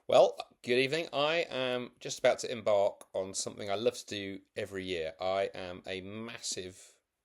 Well, good evening. I am just about to embark on something I love to do every year. I am a massive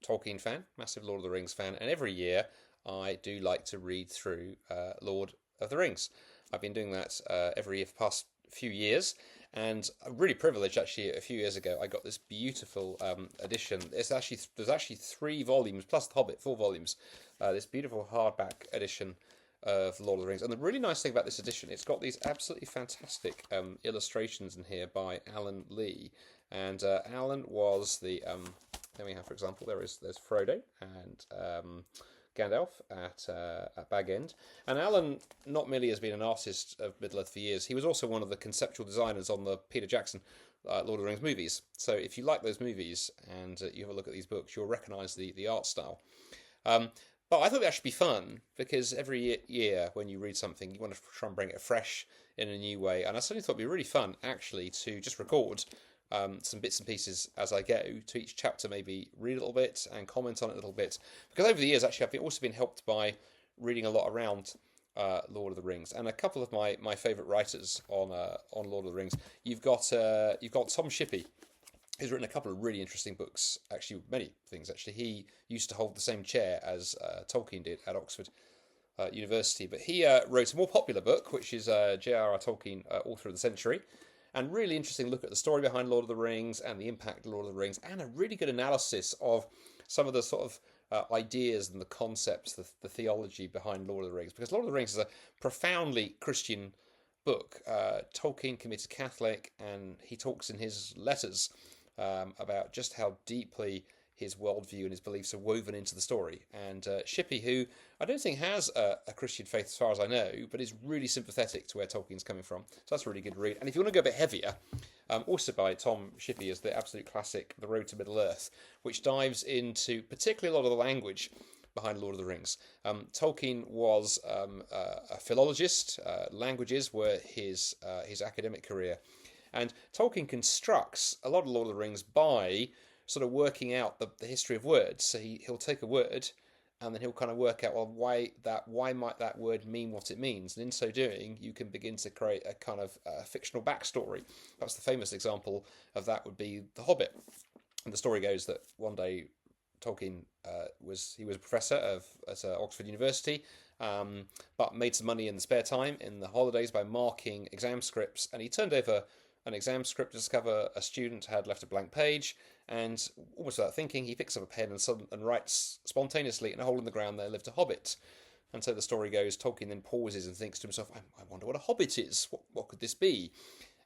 Tolkien fan, massive Lord of the Rings fan, and every year I do like to read through Lord of the Rings. I've been doing that every year for the past few years, and I'm really privileged. Actually, a few years ago, I got this beautiful edition. There's actually 3 volumes plus The Hobbit, 4 volumes. This beautiful hardback edition of Lord of the Rings. And the really nice thing about this edition, it's got these absolutely fantastic illustrations in here by Alan Lee. And Alan was the there we have, for example, there's Frodo and Gandalf at Bag End. And Alan not merely has been an artist of Middle Earth for years, he was also one of the conceptual designers on the Peter Jackson Lord of the Rings movies. So if you like those movies and you have a look at these books, you'll recognise the art style. But I thought that should be fun because every year when you read something, you want to try and bring it fresh in a new way. And I certainly thought it'd be really fun actually to just record some bits and pieces as I go to each chapter, maybe read a little bit and comment on it a little bit. Because over the years, actually, I've also been helped by reading a lot around Lord of the Rings and a couple of my favourite writers on Lord of the Rings. You've got Tom Shippey, who's written a couple of really interesting books, actually many things actually. He used to hold the same chair as Tolkien did at Oxford University, but he wrote a more popular book, which is J.R.R. Tolkien, Author of the Century, and really interesting look at the story behind Lord of the Rings and the impact of Lord of the Rings, and a really good analysis of some of the sort of ideas and the concepts, the theology behind Lord of the Rings, because Lord of the Rings is a profoundly Christian book. Tolkien committed Catholic, and he talks in his letters about just how deeply his worldview and his beliefs are woven into the story. And Shippey, who I don't think has a Christian faith as far as I know, but is really sympathetic to where Tolkien's coming from. So that's a really good read. And if you want to go a bit heavier, also by Tom Shippey is the absolute classic, The Road to Middle-earth, which dives into particularly a lot of the language behind Lord of the Rings. Tolkien was a philologist. Languages were his academic career. And Tolkien constructs a lot of Lord of the Rings by sort of working out the history of words. So he'll take a word and then he'll kind of work out, well, why might that word mean what it means? And in so doing, you can begin to create a kind of fictional backstory. Perhaps the famous example of that would be The Hobbit. And the story goes that one day Tolkien was a professor at Oxford University, but made some money in the spare time in the holidays by marking exam scripts, and he turned over an exam script to discover a student had left a blank page, and almost without thinking, he picks up a pen and writes spontaneously, in a hole in the ground there lived a hobbit. And so the story goes, Tolkien then pauses and thinks to himself, I wonder what a hobbit is. What could this be?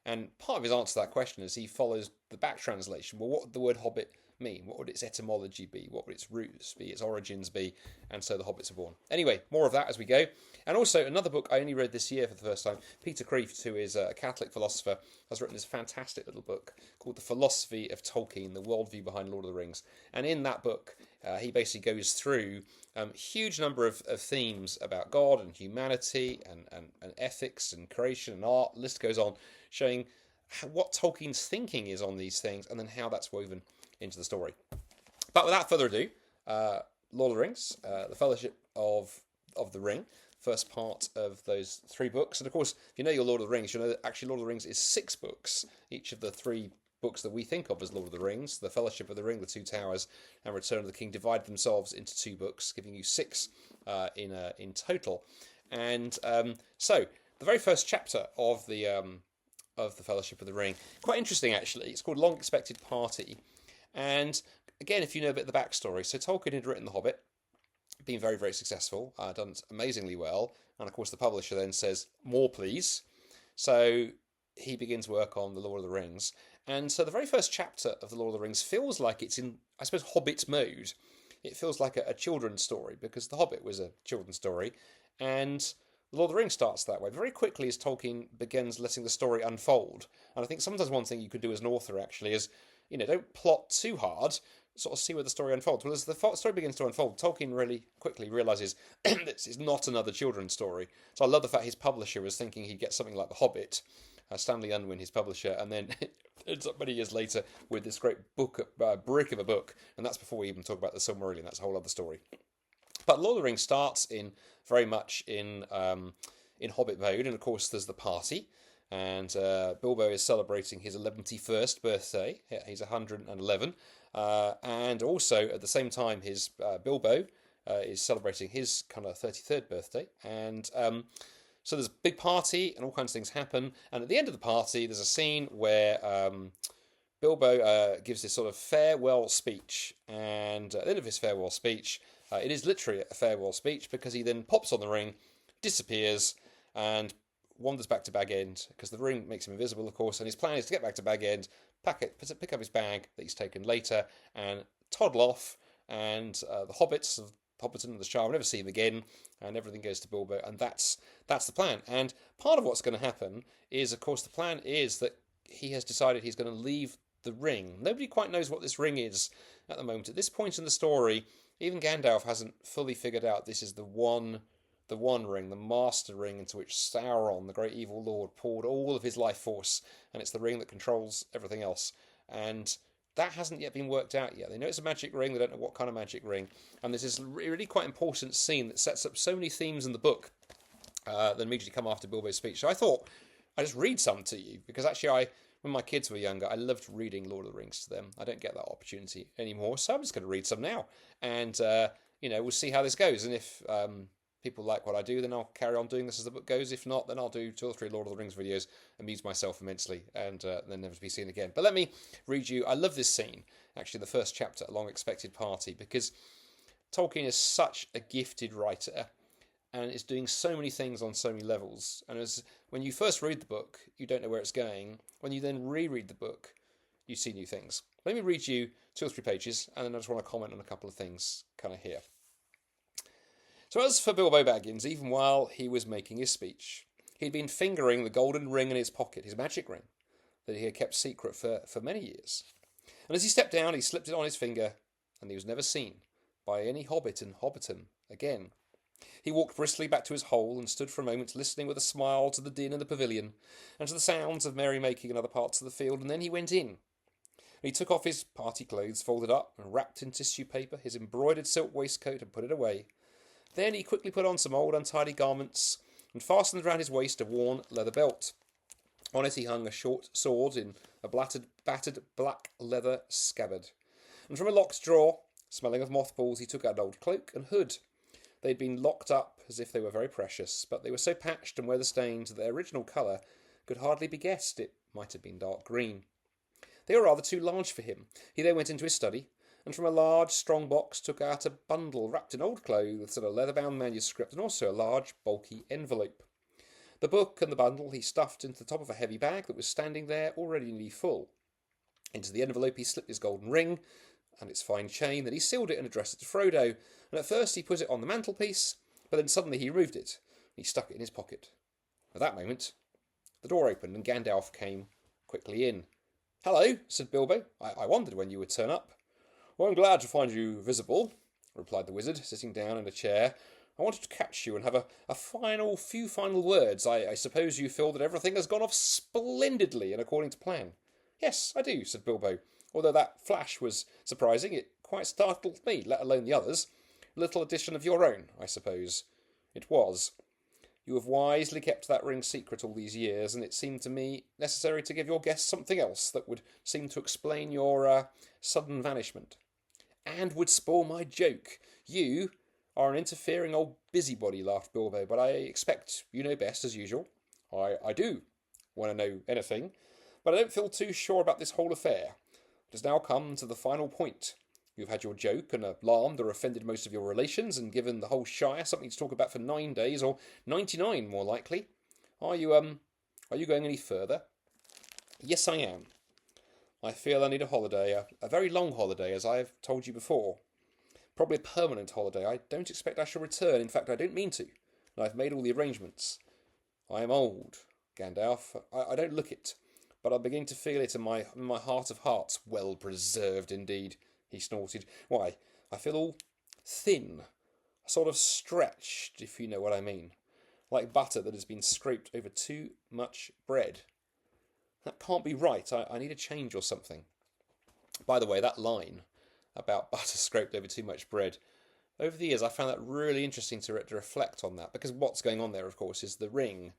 And part of his answer to that question is he follows the back translation. Well, what would the word hobbit mean? What would its etymology be? What would its roots be? Its origins be? And so the hobbits are born. Anyway, more of that as we go. And also another book I only read this year for the first time. Peter Kreeft, who is a Catholic philosopher, has written this fantastic little book called The Philosophy of Tolkien, the worldview behind Lord of the Rings. And in that book, he basically goes through a huge number of themes about God and humanity and ethics and creation and art. The list goes on, showing what Tolkien's thinking is on these things and then how that's woven into the story. But without further ado, Lord of the Rings, The Fellowship of the Ring, first part of those 3 books. And of course, if you know your Lord of the Rings, you know that actually Lord of the Rings is 6 books. Each of the 3 books that we think of as Lord of the Rings, The Fellowship of the Ring, The Two Towers, and Return of the King, divide themselves into 2 books, giving you 6 in total. And so the very first chapter of the Fellowship of the Ring, quite interesting actually. It's called Long Expected Party. And again, if you know a bit of the backstory, so Tolkien had written The Hobbit, been very, very successful, done amazingly well, and of course the publisher then says, more please. So he begins work on The Lord of the Rings, and so the very first chapter of The Lord of the Rings feels like it's in, I suppose, Hobbit mode. It feels like a children's story, because The Hobbit was a children's story, and The Lord of the Rings starts that way. Very quickly as Tolkien begins letting the story unfold, and I think sometimes one thing you can do as an author actually is, don't plot too hard, sort of see where the story unfolds. Well, as the story begins to unfold, Tolkien really quickly realises this is not another children's story. So I love the fact his publisher was thinking he'd get something like The Hobbit, Stanley Unwin, his publisher, and then it ends up many years later with this great book, brick of a book, and that's before we even talk about the Silmarillion. That's a whole other story. But Lord of the Rings starts very much in Hobbit mode, and of course there's the party. and Bilbo is celebrating his 111st birthday. Yeah, he's 111. And also, at the same time, his Bilbo is celebrating his kind of 33rd birthday. And so there's a big party, and all kinds of things happen. And at the end of the party, there's a scene where Bilbo gives this sort of farewell speech. And at the end of his farewell speech, it is literally a farewell speech, because he then pops on the ring, disappears, and wanders back to Bag End, because the ring makes him invisible, of course, and his plan is to get back to Bag End, pick up his bag that he's taken later, and toddle off, and the hobbits of Hobbiton and the Shire will never see him again, and everything goes to Bilbo, and that's the plan. And part of what's going to happen is, of course, the plan is that he has decided he's going to leave the ring. Nobody quite knows what this ring is at the moment. At this point in the story, even Gandalf hasn't fully figured out this is the one ring, the master ring, into which Sauron, the great evil lord, poured all of his life force, and it's the ring that controls everything else. And that hasn't yet been worked out yet. They know it's a magic ring, they don't know what kind of magic ring. And there's this really quite important scene that sets up so many themes in the book that immediately come after Bilbo's speech. So I thought I'd just read some to you, because actually when my kids were younger, I loved reading Lord of the Rings to them. I don't get that opportunity anymore, so I'm just going to read some now. And, we'll see how this goes. And if people like what I do, then I'll carry on doing this as the book goes. If not, then I'll do 2 or 3 Lord of the Rings videos, amuse myself immensely, and then never to be seen again. But let me read you. I love this scene, actually, the first chapter, A Long Expected Party, because Tolkien is such a gifted writer and is doing so many things on so many levels. And when you first read the book, you don't know where it's going. When you then reread the book, you see new things. Let me read you 2 or 3 pages, and then I just want to comment on a couple of things kind of here. So as for Bilbo Baggins, even while he was making his speech, he'd been fingering the golden ring in his pocket, his magic ring, that he had kept secret for many years. And as he stepped down, he slipped it on his finger, and he was never seen by any hobbit in Hobbiton again. He walked briskly back to his hole and stood for a moment listening with a smile to the din in the pavilion and to the sounds of merrymaking in other parts of the field, and then he went in. He took off his party clothes, folded up and wrapped in tissue paper his embroidered silk waistcoat, and put it away. Then he quickly put on some old untidy garments and fastened round his waist a worn leather belt. On it he hung a short sword in a battered black leather scabbard. And from a locked drawer, smelling of mothballs, he took out an old cloak and hood. They'd been locked up as if they were very precious, but they were so patched and weather-stained that their original colour could hardly be guessed. It might have been dark green. They were rather too large for him. He then went into his study, and from a large, strong box took out a bundle wrapped in old clothes and a leather-bound manuscript, and also a large, bulky envelope. The book and the bundle he stuffed into the top of a heavy bag that was standing there, already nearly full. Into the envelope he slipped his golden ring and its fine chain, then he sealed it and addressed it to Frodo, and at first he put it on the mantelpiece, but then suddenly he removed it, and he stuck it in his pocket. At that moment, the door opened, and Gandalf came quickly in. "Hello," said Bilbo. I wondered when you would turn up." "Well, I'm glad to find you visible," replied the wizard, sitting down in a chair. "I wanted to catch you and have a few final words. I suppose you feel that everything has gone off splendidly and according to plan." "Yes, I do," said Bilbo. "Although that flash was surprising, it quite startled me, let alone the others. A little addition of your own, I suppose." "It was. You have wisely kept that ring secret all these years, and it seemed to me necessary to give your guests something else that would seem to explain your sudden vanishment. And would spoil my joke. You are an interfering old busybody," laughed Bilbo, "but I expect you know best, as usual." I do want to know anything, but I don't feel too sure about this whole affair. It has now come to the final point. You've had your joke and alarmed or offended most of your relations and given the whole Shire something to talk about for 9 days, or 99 more likely. Are you going any further?" "Yes, I am. I feel I need a holiday, a very long holiday, as I have told you before. Probably a permanent holiday. I don't expect I shall return. In fact, I don't mean to, and I've made all the arrangements. I am old, Gandalf. I don't look it, but I'm beginning to feel it in my heart of hearts. Well preserved, indeed," he snorted. "Why, I feel all thin, sort of stretched, if you know what I mean, like butter that has been scraped over too much bread. That can't be right. I need a change or something." By the way, that line about butter scraped over too much bread, over the years I found that really interesting to reflect on that, because what's going on there, of course, is the ring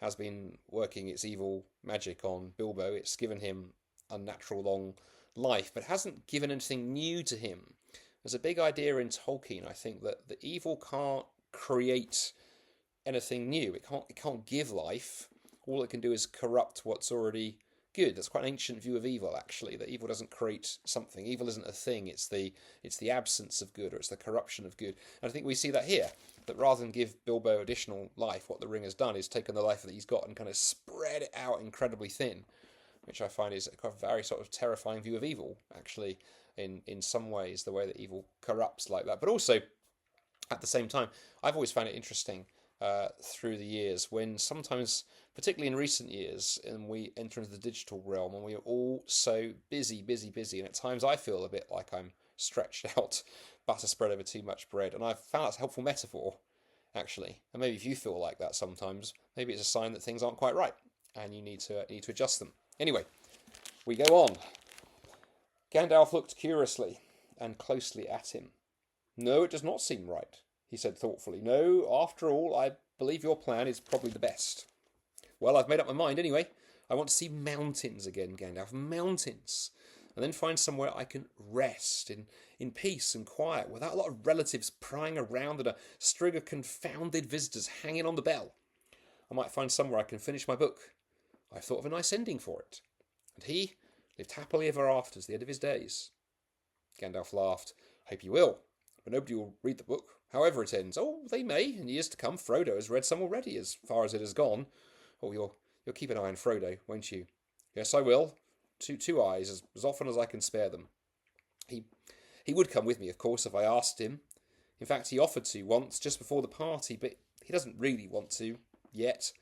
has been working its evil magic on Bilbo. It's given him unnatural long life, but hasn't given anything new to him. There's a big idea in Tolkien, I think, that the evil can't create anything new. It can't give life. All it can do is corrupt what's already good. That's quite an ancient view of evil, actually. That evil doesn't create something. Evil isn't a thing. It's the absence of good, or it's the corruption of good. And I think we see that here. That rather than give Bilbo additional life, what the ring has done is taken the life that he's got and kind of spread it out incredibly thin, which I find is a very sort of terrifying view of evil, actually, in some ways, the way that evil corrupts like that. But also, at the same time, I've always found it interesting through the years when sometimes, particularly in recent years, and we enter into the digital realm and we are all so busy, and at times I feel a bit like I'm stretched out, butter spread over too much bread, and I've found that's a helpful metaphor, actually. And maybe if you feel like that sometimes, maybe it's a sign that things aren't quite right and you need to adjust them. Anyway, we go on. Gandalf looked curiously and closely at him. "No, it does not seem right," he said thoughtfully. "No, after all, I believe your plan is probably the best." "Well, I've made up my mind anyway. I want to see mountains again, Gandalf. Mountains. And then find somewhere I can rest in peace and quiet, without a lot of relatives prying around and a string of confounded visitors hanging on the bell. I might find somewhere I can finish my book. I've thought of a nice ending for it." And he lived happily ever after to the end of his days. Gandalf laughed. "I hope you will. But nobody will read the book, however it ends. Oh, they may, in years to come. Frodo has read some already, as far as it has gone. Oh, you'll keep an eye on Frodo, won't you?" "Yes, I will. Two eyes, as often as I can spare them. He would come with me, of course, if I asked him. In fact, he offered to once, just before the party, but he doesn't really want to, yet.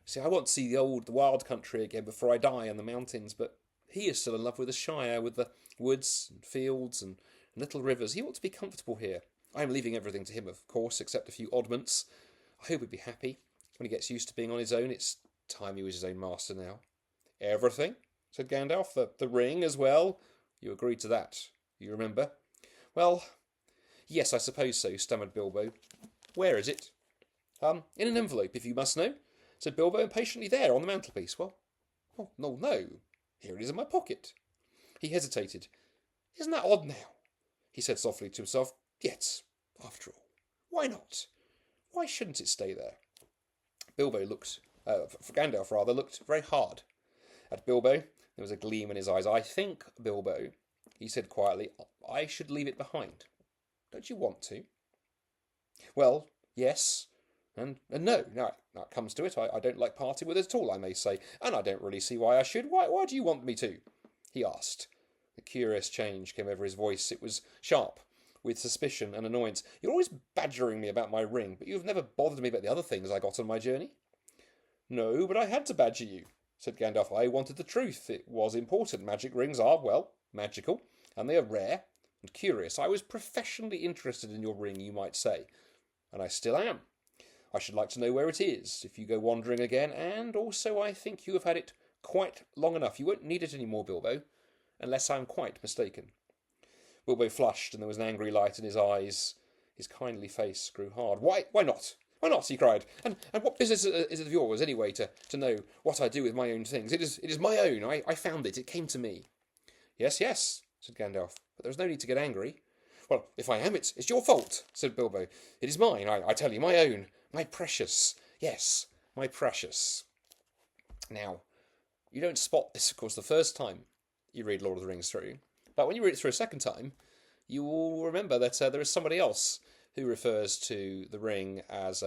See, I want to see the wild country again before I die, and the mountains, but he is still in love with the Shire, with the woods and fields and little rivers. He ought to be comfortable here. I am leaving everything to him, of course, except a few oddments. I hope he'd be happy when he gets used to being on his own. It's time he was his own master now." "Everything?" said Gandalf. The ring as well? You agreed to that, you remember?" "Well, yes, I suppose so," stammered Bilbo. "Where is it?" In an envelope, if you must know," said Bilbo impatiently. "There, on the mantelpiece." Well, no. Here it is in my pocket." He hesitated. "Isn't that odd now?" he said softly to himself. "Yet, after all, why not? Why shouldn't it stay there?" Gandalf looked very hard at Bilbo. There was a gleam in his eyes. "I think, Bilbo," he said quietly, "I should leave it behind. Don't you want to?" "Well, yes, and no. Now it comes to it, I don't like parting with it at all, I may say, and I don't really see why I should. Why do you want me to?" he asked. A curious change came over his voice. It was sharp, with suspicion and annoyance. "You're always badgering me about my ring, but you've never bothered me about the other things I got on my journey." "No, but I had to badger you," said Gandalf. "I wanted the truth. It was important. Magic rings are, well, magical, and they are rare and curious. I was professionally interested in your ring, you might say, and I still am. I should like to know where it is, if you go wandering again, and also I think you have had it quite long enough. You won't need it any more, Bilbo, unless I am quite mistaken." Bilbo flushed, and there was an angry light in his eyes. His kindly face grew hard. Why not? Why not?" he cried. And what business is it of yours, anyway, to know what I do with my own things? It is my own. I found it. It came to me." Yes, said Gandalf, "but there is no need to get angry." "Well, if I am, it's your fault," said Bilbo. "It is mine, I tell you, my own. My precious. Yes, my precious." Now, you don't spot this, of course, the first time you read Lord of the Rings through, but when you read it through a second time, you will remember that there is somebody else who refers to the ring as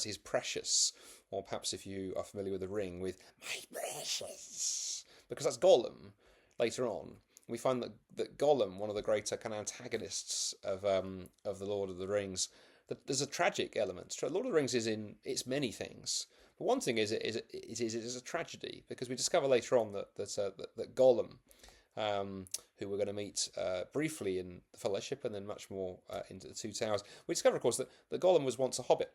his precious, or perhaps if you are familiar with the ring, with "my precious," because that's Gollum later on. We find that Gollum, one of the greater kind of antagonists of the Lord of the Rings, that there's a tragic element. Lord of the Rings is in its many things, but one thing is it is a tragedy, because we discover later on that Gollum, who we're going to meet briefly in the Fellowship and then much more into the Two Towers, we discover, of course, that Gollum was once a hobbit,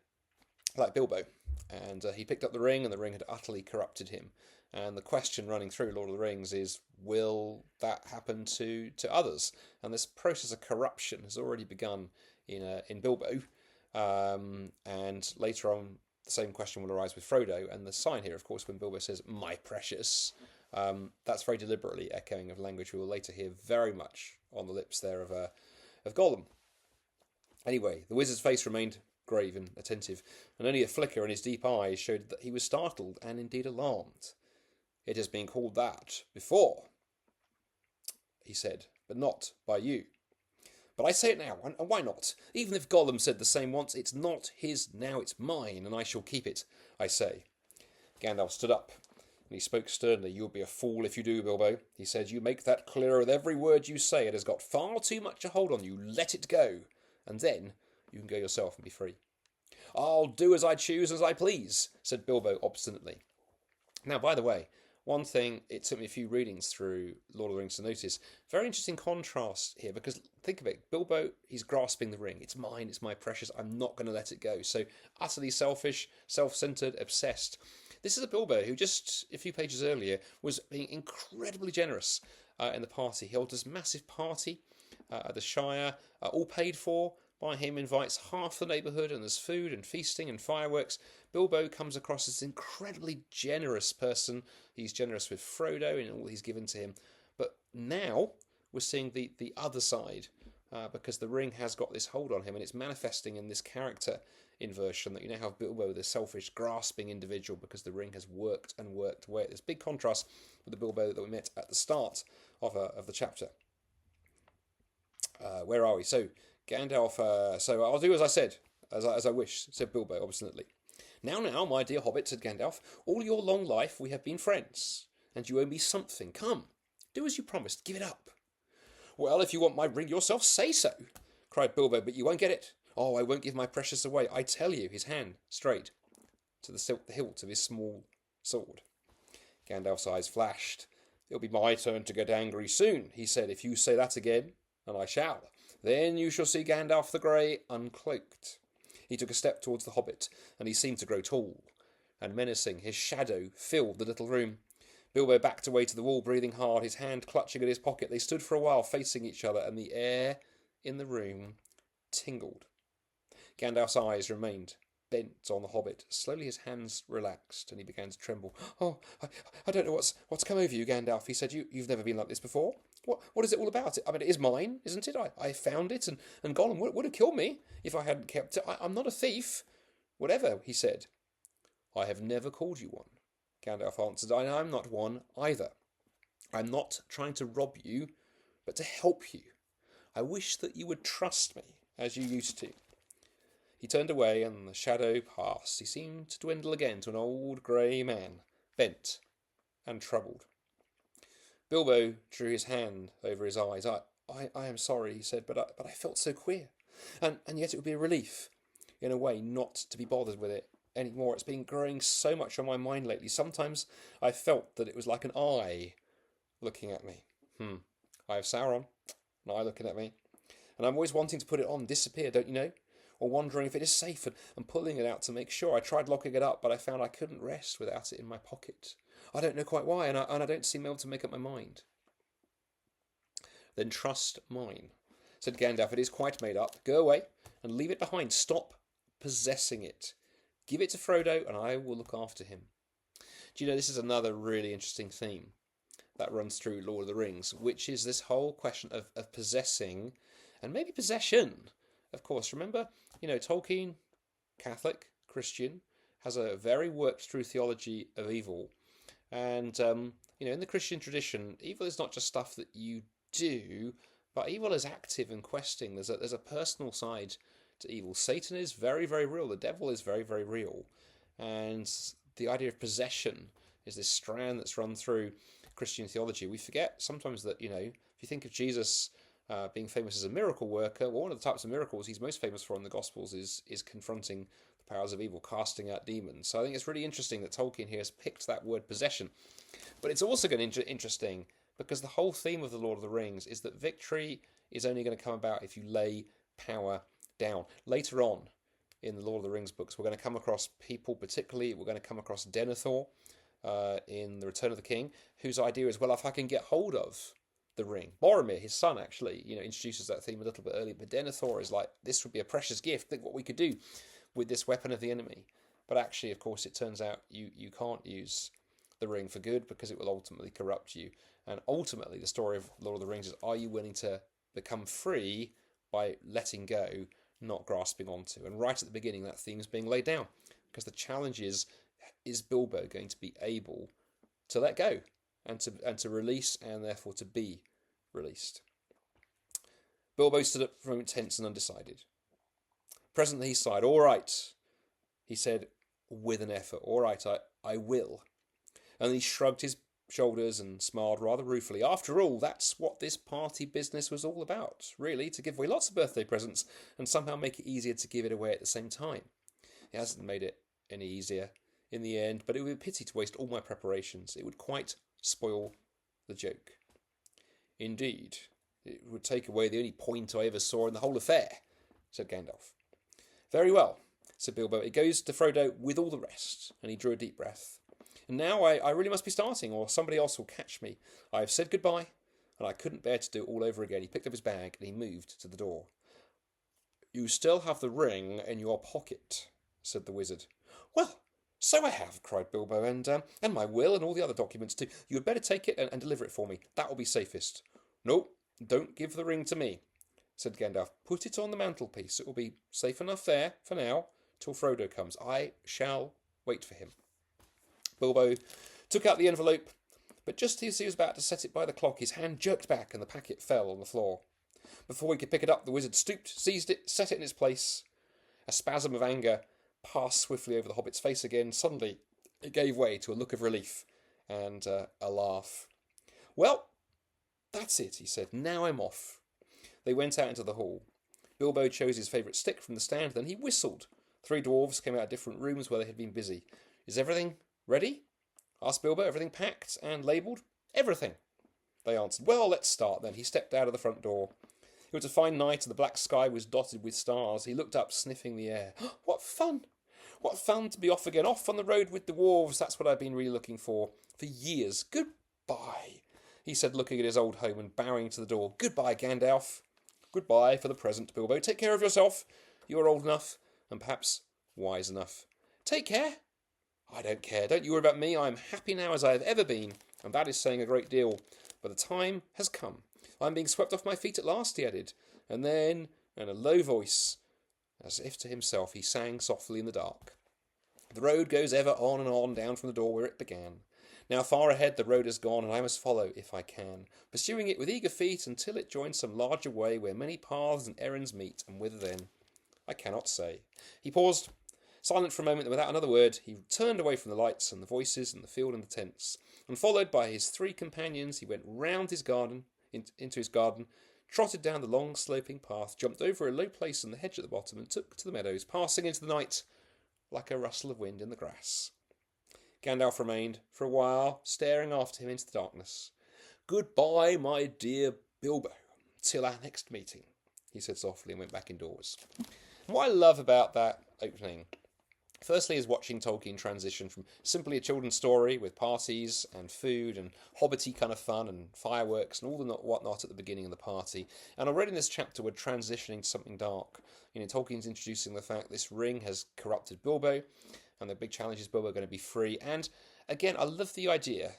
like Bilbo, and he picked up the ring, and the ring had utterly corrupted him. And the question running through Lord of the Rings is, will that happen to others? And this process of corruption has already begun in Bilbo, and later on the same question will arise with Frodo, and the sign here, of course, when Bilbo says, "my precious," that's very deliberately echoing of language we will later hear very much on the lips there of Gollum. Anyway, the wizard's face remained grave and attentive, and only a flicker in his deep eyes showed that he was startled and indeed alarmed. "It has been called that before," he said, "but not by you." "But I say it now, and why not? Even if Gollum said the same once, it's not his now, it's mine, and I shall keep it, I say." Gandalf stood up, and he spoke sternly. "You'll be a fool if you do, Bilbo," he said. "You make that clearer with every word you say. It has got far too much a hold on you. Let it go, and then you can go yourself and be free." "I'll do as I choose, as I please," said Bilbo obstinately. Now, by the way, one thing it took me a few readings through Lord of the Rings to notice, very interesting contrast here, because think of it, Bilbo, he's grasping the ring. It's mine, it's my precious, I'm not going to let it go. So utterly selfish, self-centered, obsessed. This is a Bilbo who just a few pages earlier was being incredibly generous in the party. He held this massive party at the Shire, all paid for by him, invites half the neighbourhood, and there's food and feasting and fireworks. Bilbo comes across as an incredibly generous person. He's generous with Frodo in all he's given to him. But now we're seeing the other side, because the ring has got this hold on him, and it's manifesting in this character inversion that you now have Bilbo, the selfish, grasping individual, because the ring has worked and worked away. There's big contrast with the Bilbo that we met at the start of the chapter. Where are we? So Gandalf, so "I'll do as I said, as I wish," said Bilbo obstinately. Now, my dear hobbit," said Gandalf, "all your long life we have been friends, and you owe me something. Come, do as you promised, give it up." "Well, if you want my ring yourself, say so," cried Bilbo, "but you won't get it. Oh, I won't give my precious away, I tell you." His hand strayed to the hilt of his small sword. Gandalf's eyes flashed. "It'll be my turn to get angry soon," he said, "if you say that again, and I shall. Then you shall see Gandalf the Grey uncloaked." He took a step towards the hobbit, and he seemed to grow tall and menacing. His shadow filled the little room. Bilbo backed away to the wall, breathing hard, his hand clutching at his pocket. They stood for a while facing each other, and the air in the room tingled. Gandalf's eyes remained bent on the hobbit. Slowly his hands relaxed, and he began to tremble. "Oh, I don't know what's come over you, Gandalf," he said. You've never been like this before. What is it all about? I mean, it is mine, isn't it? I found it, and Gollum would have killed me if I hadn't kept it. I'm not a thief." "Whatever," he said. "I have never called you one," Gandalf answered. "I'm not one either. I'm not trying to rob you, but to help you. I wish that you would trust me, as you used to." He turned away, and the shadow passed. He seemed to dwindle again to an old grey man, bent and troubled. Bilbo drew his hand over his eyes. I am sorry," he said, but I felt so queer. And yet it would be a relief, in a way, not to be bothered with it anymore. It's been growing so much on my mind lately. Sometimes I felt that it was like an eye looking at me. I have Sauron, an eye looking at me. And I'm always wanting to put it on, disappear, don't you know? Or wondering if it is safe and pulling it out to make sure. I tried locking it up, but I found I couldn't rest without it in my pocket. I don't know quite why, and I don't seem able to make up my mind. "Then trust mine," said Gandalf. "It is quite made up. Go away and leave it behind. Stop possessing it. Give it to Frodo, and I will look after him." Do you know, this is another really interesting theme that runs through Lord of the Rings, which is this whole question of possessing, and maybe possession. Of course, remember, Tolkien, Catholic, Christian, has a very worked through theology of evil. And, in the Christian tradition, evil is not just stuff that you do, but evil is active and questing. There's a personal side to evil. Satan is very, very real. The devil is very, very real. And the idea of possession is this strand that's run through Christian theology. We forget sometimes that, if you think of Jesus being famous as a miracle worker, well, one of the types of miracles he's most famous for in the Gospels is confronting the powers of evil, casting out demons. So I think it's really interesting that Tolkien here has picked that word possession. But it's also going to be interesting because the whole theme of The Lord of the Rings is that victory is only going to come about if you lay power down. Later on in the Lord of the Rings books, we're going to come across people, particularly we're going to come across Denethor in The Return of the King, whose idea is, well, if I can get hold of the ring. Boromir, his son, actually, introduces that theme a little bit earlier, but Denethor is like, this would be a precious gift. Think what we could do with this weapon of the enemy. But actually, of course, it turns out you can't use the ring for good because it will ultimately corrupt you. And ultimately, the story of Lord of the Rings is, are you willing to become free by letting go, not grasping onto? And right at the beginning, that theme is being laid down. Because the challenge is Bilbo going to be able to let go and to release, and therefore to be released? Bilbo stood up for a moment tense and undecided. Presently he sighed. "All right," he said with an effort. "All right, I will." And he shrugged his shoulders and smiled rather ruefully. After all, that's what this party business was all about, really, to give away lots of birthday presents and somehow make it easier to give it away at the same time. It hasn't made it any easier in the end, but it would be a pity to waste all my preparations. It would quite spoil the joke. Indeed, it would take away the only point I ever saw in the whole affair, said Gandalf. Very well, said Bilbo. It goes to Frodo with all the rest. And he drew a deep breath. And now I really must be starting, or somebody else will catch me. I have said goodbye, and I couldn't bear to do it all over again. He picked up his bag and he moved to the door. You still have the ring in your pocket, said the wizard. Well, so I have, cried Bilbo, and my will and all the other documents too. You had better take it and deliver it for me. That will be safest. No, don't give the ring to me, said Gandalf. Put it on the mantelpiece. It will be safe enough there, for now, till Frodo comes. I shall wait for him. Bilbo took out the envelope, but just as he was about to set it by the clock, his hand jerked back and the packet fell on the floor. Before he could pick it up, the wizard stooped, seized it, set it in its place. A spasm of anger passed swiftly over the hobbit's face again. Suddenly, it gave way to a look of relief and a laugh. Well, that's it, he said. Now I'm off. They went out into the hall. Bilbo chose his favourite stick from the stand, then he whistled. 3 dwarves came out of different rooms where they had been busy. Is everything ready? Asked Bilbo. Everything packed and labelled? Everything, they answered. Well, let's start then. He stepped out of the front door. It was a fine night and the black sky was dotted with stars. He looked up, sniffing the air. What fun! What fun to be off again, off on the road with the dwarves. That's what I've been really looking for years. Goodbye, he said, looking at his old home and bowing to the door. Goodbye, Gandalf. Goodbye for the present, Bilbo. Take care of yourself. You are old enough and perhaps wise enough. Take care. I don't care. Don't you worry about me. I am happy now as I have ever been, and that is saying a great deal. But the time has come. I am being swept off my feet at last, he added. And then, in a low voice, as if to himself, he sang softly in the dark. The road goes ever on and on down from the door where it began. Now far ahead the road has gone, and I must follow if I can, pursuing it with eager feet until it joins some larger way where many paths and errands meet, and whither then, I cannot say. He paused, silent for a moment, and without another word, he turned away from the lights and the voices and the field and the tents, and followed by his 3 companions, he went round his garden, into his garden, trotted down the long sloping path, jumped over a low place in the hedge at the bottom, and took to the meadows, passing into the night like a rustle of wind in the grass. Gandalf remained for a while, staring after him into the darkness. Goodbye, my dear Bilbo, till our next meeting, he said softly, and went back indoors. And what I love about that opening, firstly, is watching Tolkien transition from simply a children's story with parties and food and hobbity kind of fun and fireworks and all the whatnot at the beginning of the party. And already in this chapter, we're transitioning to something dark. Tolkien's introducing the fact this ring has corrupted Bilbo, and the big challenge is Bilbo going to be free. And again, I love the idea,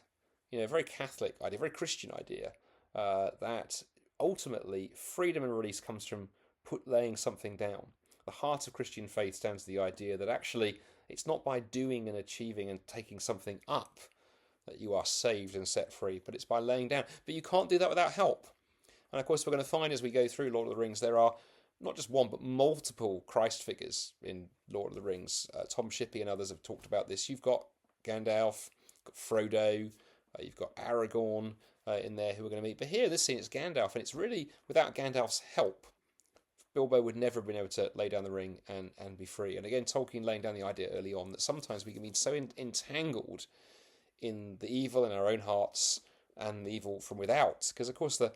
a very Catholic idea, very Christian idea, that ultimately freedom and release comes from laying something down. The heart of Christian faith stands for the idea that actually it's not by doing and achieving and taking something up that you are saved and set free, but it's by laying down. But you can't do that without help. And of course, we're going to find as we go through Lord of the Rings, there are not just one, but multiple Christ figures in Lord of the Rings. Tom Shippey and others have talked about this. You've got Gandalf, you've got Frodo, you've got Aragorn in there who we're going to meet. But here, this scene, it's Gandalf, and it's really without Gandalf's help, Bilbo would never have been able to lay down the ring and be free. And again, Tolkien laying down the idea early on that sometimes we can be so entangled in the evil in our own hearts and the evil from without. Because, of course, the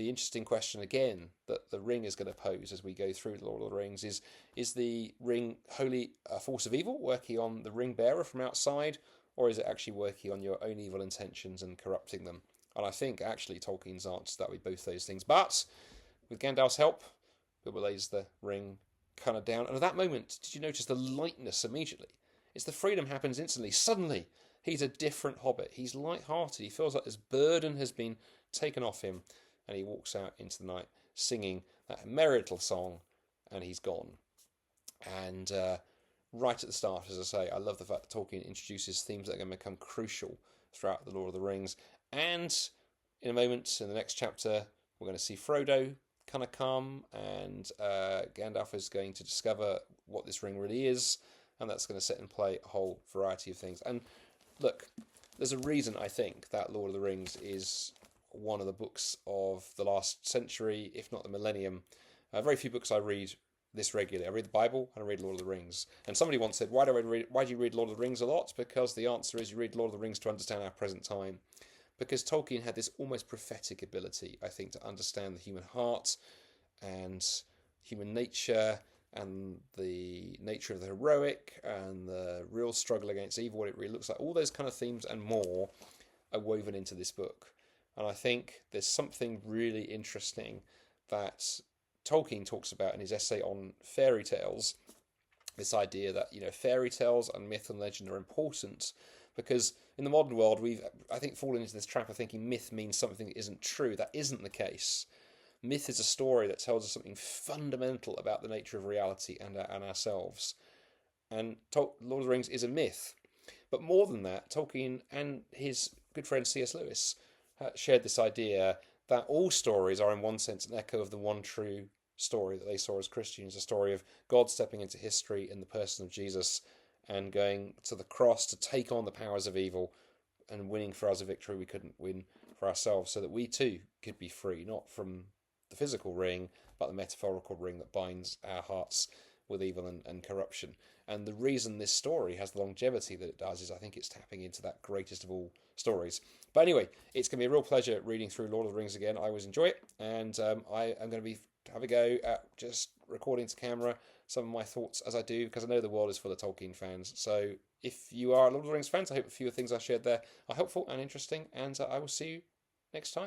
interesting question, again, that the ring is going to pose as we go through the Lord of the Rings is the ring wholly a force of evil working on the ring bearer from outside, or is it actually working on your own evil intentions and corrupting them? And I think, actually, Tolkien's answer to that would be both those things. But with Gandalf's help, Bilbo lays the ring kind of down. And at that moment, did you notice the lightness immediately? It's the freedom happens instantly. Suddenly, he's a different hobbit. He's light-hearted. He feels like this burden has been taken off him, and he walks out into the night singing that merry little song, and he's gone. And right at the start, as I say, I love the fact that Tolkien introduces themes that are going to become crucial throughout the Lord of the Rings. And in a moment, in the next chapter, we're going to see Frodo kind of come, and Gandalf is going to discover what this ring really is, and that's going to set in play a whole variety of things. And look, there's a reason I think that Lord of the Rings is one of the books of the last century, if not the millennium. Very few books I read this regularly. I read the Bible and I read Lord of the Rings. And somebody once said, why do you read Lord of the Rings a lot? Because the answer is you read Lord of the Rings to understand our present time. Because Tolkien had this almost prophetic ability, I think, to understand the human heart and human nature and the nature of the heroic and the real struggle against evil, what it really looks like. All those kind of themes and more are woven into this book. And I think there's something really interesting that Tolkien talks about in his essay on fairy tales. This idea that, fairy tales and myth and legend are important because in the modern world, we've, I think, fallen into this trap of thinking myth means something that isn't true. That isn't the case. Myth is a story that tells us something fundamental about the nature of reality and ourselves. And Lord of the Rings is a myth. But more than that, Tolkien and his good friend C.S. Lewis shared this idea that all stories are in one sense an echo of the one true story that they saw as Christians, a story of God stepping into history in the person of Jesus and going to the cross to take on the powers of evil and winning for us a victory we couldn't win for ourselves, so that we too could be free, not from the physical ring, but the metaphorical ring that binds our hearts with evil and corruption. And the reason this story has the longevity that it does is I think it's tapping into that greatest of all stories. But anyway, it's going to be a real pleasure reading through Lord of the Rings again. I always enjoy it, and I am going to have a go at just recording to camera some of my thoughts as I do, because I know the world is full of Tolkien fans. So if you are Lord of the Rings fans, I hope a few of the things I shared there are helpful and interesting, and I will see you next time.